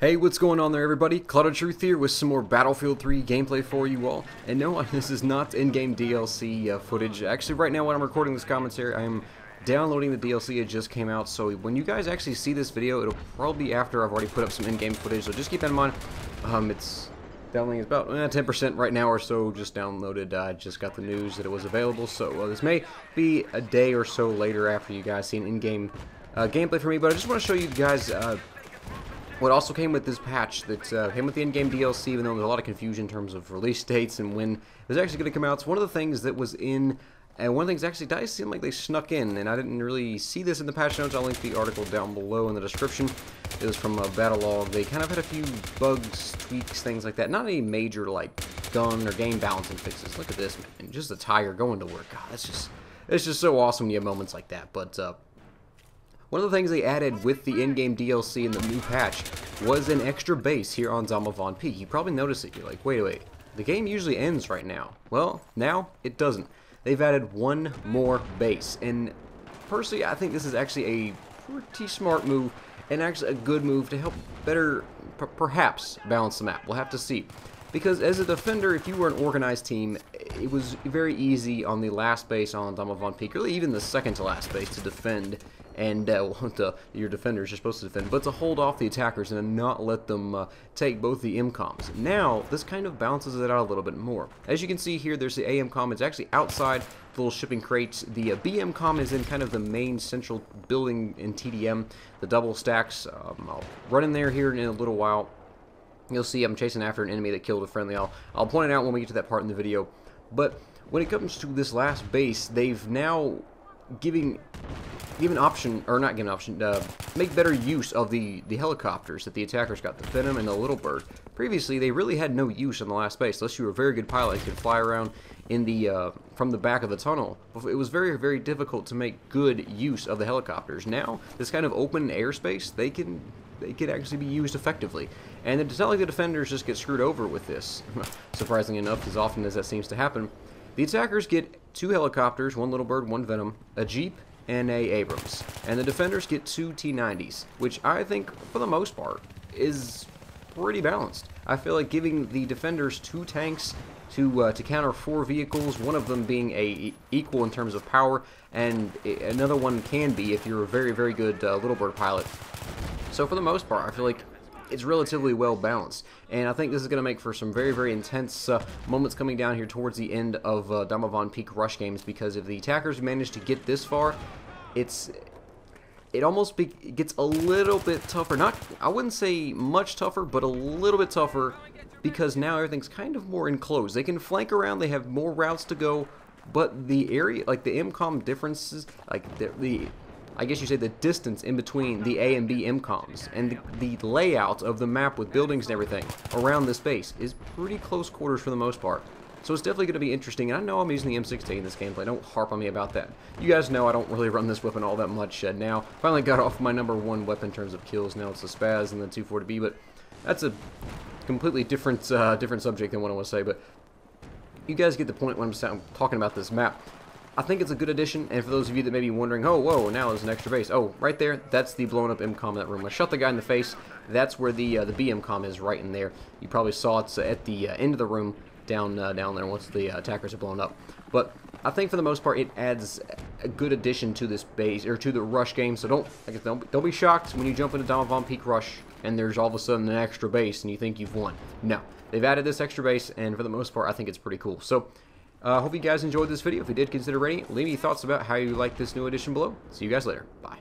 Hey, what's going on there, everybody? Cloud of Truth here with some more Battlefield 3 gameplay for you all. And no, this is not in-game DLC footage. Actually, right now when I'm recording this commentary, I am downloading the DLC. It just came out, so when you guys actually see this video, it'll probably be after I've already put up some in-game footage, so just keep that in mind. It's downloading about 10% right now or so, just downloaded. I just got the news that it was available, so this may be a day or so later after you guys see an in-game gameplay for me, but I just want to show you guys what also came with this patch that came with the in-game DLC, even though there's a lot of confusion in terms of release dates and when it was actually going to come out. It's one of the things that was in, and one of the things actually does seem like they snuck in, and I didn't really see this in the patch notes. I'll link the article down below in the description. It was from Battlelog. They kind of had a few bugs, tweaks, things like that. Not any major, like, gun or game balancing fixes. Look at this, man. Just a tire going to work. God, it's just so awesome when you have moments like that. But, one of the things they added with the in-game DLC in the new patch was an extra base here on Damavand Peak. You probably noticed it. You're like, wait, the game usually ends right now. Well, now it doesn't. They've added one more base, and personally, I think this is actually a pretty smart move, and actually a good move to help better, perhaps, balance the map. We'll have to see. Because as a defender, if you were an organized team, it was very easy on the last base on Damavand Peak, really even the second to last base, to defend. And your defenders are supposed to defend, but to hold off the attackers and not let them take both the mcoms. Now, this kind of balances it out a little bit more. As you can see here, there's the AMCOM. It's actually outside the little shipping crates. The BMCOM is in kind of the main central building in TDM, the double stacks. I'll run in there here in a little while. You'll see I'm chasing after an enemy that killed a friendly. I'll point it out when we get to that part in the video. But when it comes to this last base, they've now given option, or not given option, make better use of the helicopters that the attackers got, the Phantom and the Little Bird. Previously, they really had no use on the last base, unless you were a very good pilot. You could fly around in the from the back of the tunnel. It was very, very difficult to make good use of the helicopters. Now, this kind of open airspace, they could actually be used effectively. And it's not like the defenders just get screwed over with this, surprisingly enough, as often as that seems to happen. The attackers get 2 helicopters, 1 Little Bird, 1 Venom, a Jeep, and a Abrams. And the defenders get 2 T-90s, which I think, for the most part, is pretty balanced. I feel like giving the defenders 2 tanks to counter 4 vehicles, one of them being equal in terms of power, and another one can be if you're a very, very good Little Bird pilot. So for the most part, I feel like it's relatively well balanced, and I think this is going to make for some very, very intense moments coming down here towards the end of Damavand Peak rush games, because if the attackers manage to get this far, it almost gets a little bit tougher. Not, I wouldn't say much tougher, but a little bit tougher, because now everything's kind of more enclosed. They can flank around, they have more routes to go, but the area, like the MCOM differences, like I guess you say the distance in between the A and B MCOMs and the layout of the map with buildings and everything around this base is pretty close quarters for the most part. So it's definitely going to be interesting, and I know I'm using the M16 in this gameplay. Don't harp on me about that. You guys know I don't really run this weapon all that much now. Finally got off my #1 weapon in terms of kills. Now it's the Spaz and the 240B, but that's a completely different subject than what I want to say. But you guys get the point when I'm talking about this map. I think it's a good addition, and for those of you that may be wondering, oh, whoa, now there's an extra base. Oh, right there, that's the blown up MCOM in that room. I shot the guy in the face. That's where the BMCOM is, right in there. You probably saw it's at the end of the room down there once the attackers are blown up. But I think for the most part, it adds a good addition to this base, or to the rush game. So don't be shocked when you jump into Damavand Peak Rush and there's all of a sudden an extra base and you think you've won. No, they've added this extra base, and for the most part, I think it's pretty cool. So hope you guys enjoyed this video. If you did, consider rating it. Leave me thoughts about how you like this new addition below. See you guys later. Bye.